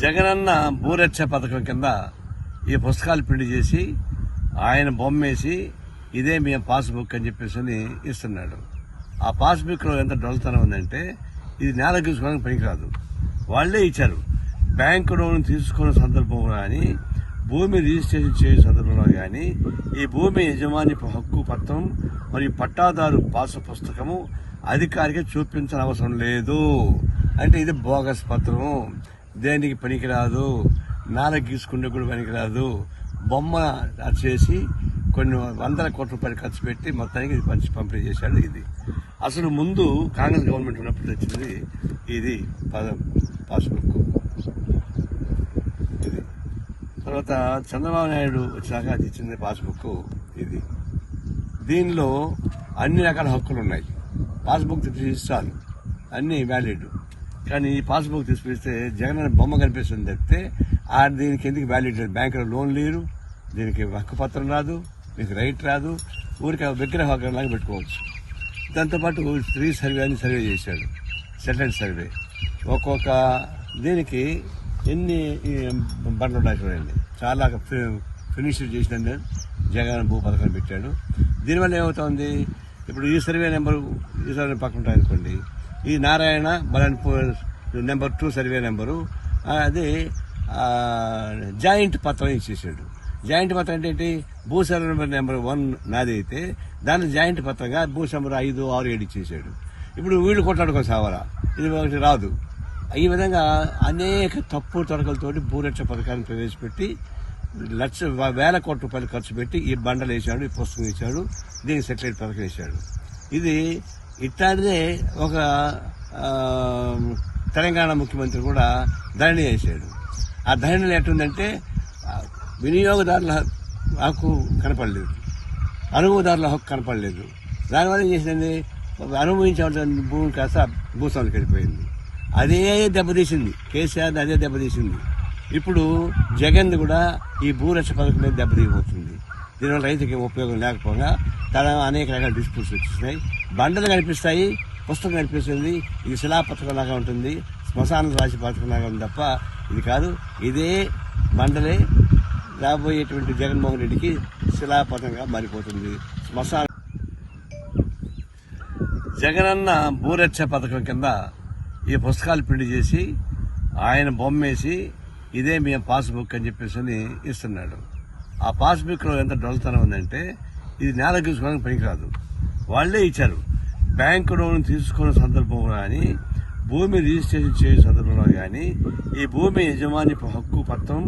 జగనన్న భూరక్ష పథకం కింద ఈ పుస్తకాలు ప్రింట్ చేసి ఆయన బొమ్మేసి ఇదే మీ పాస్బుక్ అని చెప్పేసి ఇస్తున్నాడు. ఆ పాస్బుక్ లో ఎంత డొల్లతనం ఉందంటే ఇది నేల గీసుకోవడానికి పనికిరాదు. వాళ్లే ఇచ్చారు. బ్యాంకు లోన్ తీసుకున్న సందర్భంలో కానీ, భూమి రిజిస్ట్రేషన్ చేసే సందర్భంలో కానీ ఈ భూమి యజమాని హక్కు పత్రం మరియు పట్టాదారు పాసు పుస్తకము అధికారికి చూపించిన అవసరం లేదు. అంటే ఇది బోగస్ పత్రం, దేనికి పనికిరాదు, నేల గీసుకుంటే కూడా పనికిరాదు. బొమ్మ చేసి కొన్ని వందల కోట్ల రూపాయలు ఖర్చు పెట్టి మొత్తానికి ఇది పంపిణీ చేశాడు. ఇది అసలు ముందు కాంగ్రెస్ గవర్నమెంట్ ఉన్నప్పుడు వచ్చింది ఇది పాస్బుక్. ఇది తర్వాత చంద్రబాబు నాయుడు వచ్చాక అది ఇచ్చింది పాస్బుక్. ఇది దీనిలో అన్ని రకాల హక్కులు ఉన్నాయి. పాస్బుక్ తీసిస్తాను అన్ని వ్యాలిడ్, కానీ ఈ పాస్బుక్ తీసుకొస్తే జగన్ అనే బొమ్మ కనిపిస్తుంది తప్పితే దీనికి ఎందుకు వ్యాలిడ్ లేదు. బ్యాంకులో లోన్ లేరు, దీనికి హక్కు పత్రం రాదు, మీకు రైట్ రాదు. ఊరికి విగ్రహ లాగా పెట్టుకోవచ్చు. దాంతోపాటు ఫ్రీ సర్వే అని సర్వే చేశాడు, సెటిల్మెంట్ సర్వే. ఒక్కొక్క దీనికి ఎన్ని బండ్లు ఉన్నాయి చూడండి. చాలా ఫినిష్ చేసిన జగన్ భూ పథకం పెట్టాడు. దీనివల్ల ఏమవుతుంది, ఇప్పుడు ఈ సర్వే నెంబరు ఈ సర్వే పక్కన ఉంటాయి అనుకోండి, ఈ నారాయణ బలన్పూర్ నెంబర్ 2 సర్వే నెంబరు అది జాయింట్ పత్రం ఇచ్చేసాడు. జాయింట్ పత్రం అంటే ఏంటి, భూ సర్వే నెంబర్ 1 నాది అయితే దాన్ని జాయింట్ పత్రంగా భూ నెంబర్ 5, 6, 7 ఇచ్చేసాడు. ఇప్పుడు వీళ్ళు కొట్లాడుకోవాలి సావరా, ఇది ఒకటి రాదు. ఈ విధంగా అనేక తప్పు తొడకలతోటి భూరక్ష పథకాన్ని ప్రవేశపెట్టి వేల కోట్ల రూపాయలు ఖర్చు పెట్టి ఈ బండలు వేశాడు, ఈ పుస్తకం ఇచ్చాడు, దీనికి సెటిలైట్ పథకం వేశాడు. ఇది ఇట్లాంటిదే ఒక తెలంగాణ ముఖ్యమంత్రి కూడా ధరణి చేశాడు. ఆ ధరణిలో ఎట్టుందంటే వినియోగదారుల హక్కు కనపడలేదు, అనుభవదారుల హక్కు కనపడలేదు. దానివల్ల ఏం చేసిందండి, అనుభవించాల్సిన భూమి కాస్త భూస్వామికి వెళ్ళిపోయింది. అదే దెబ్బతీసింది కేసీఆర్, అదే దెబ్బతీసింది. ఇప్పుడు జగన్ కూడా ఈ భూరక్ష పథకం మీద దెబ్బతీయబోతుంది. దీనివల్ల రైతుకి ఉపయోగం లేకపోగా తన అనేక రకాల డిస్ప్యూట్స్ వచ్చేసినాయి. బండలు కనిపిస్తాయి, పుస్తకం కనిపిస్తుంది, ఇది శిలాపథకం లాగా ఉంటుంది, శ్మశానం రాశి పథకం లాగా ఉంది తప్ప ఇది కాదు. ఇదే బండలే రాబోయేటువంటి జగన్మోహన్ రెడ్డికి శిలాపథంగా మారిపోతుంది. శ్మశానం జగనన్న భూరక్ష పథకం కింద ఈ పుస్తకాలు ప్రింట్ చేసి ఆయన బొమ్మేసి ఇదే మీ పాస్బుక్ అని చెప్పేసి ఇస్తున్నాడు. ఆ పాస్బుక్ లో ఎంత డొల్లతనం ఉందంటే ఇది నేల గీసుకోవడానికి పనికిరాదు. వాళ్లే ఇచ్చారు. బ్యాంకు లోన్ తీసుకున్న సందర్భంలో కానీ, భూమి రిజిస్ట్రేషన్ చేసే సందర్భంలో కానీ ఈ భూమి యజమాని హక్కు పత్రం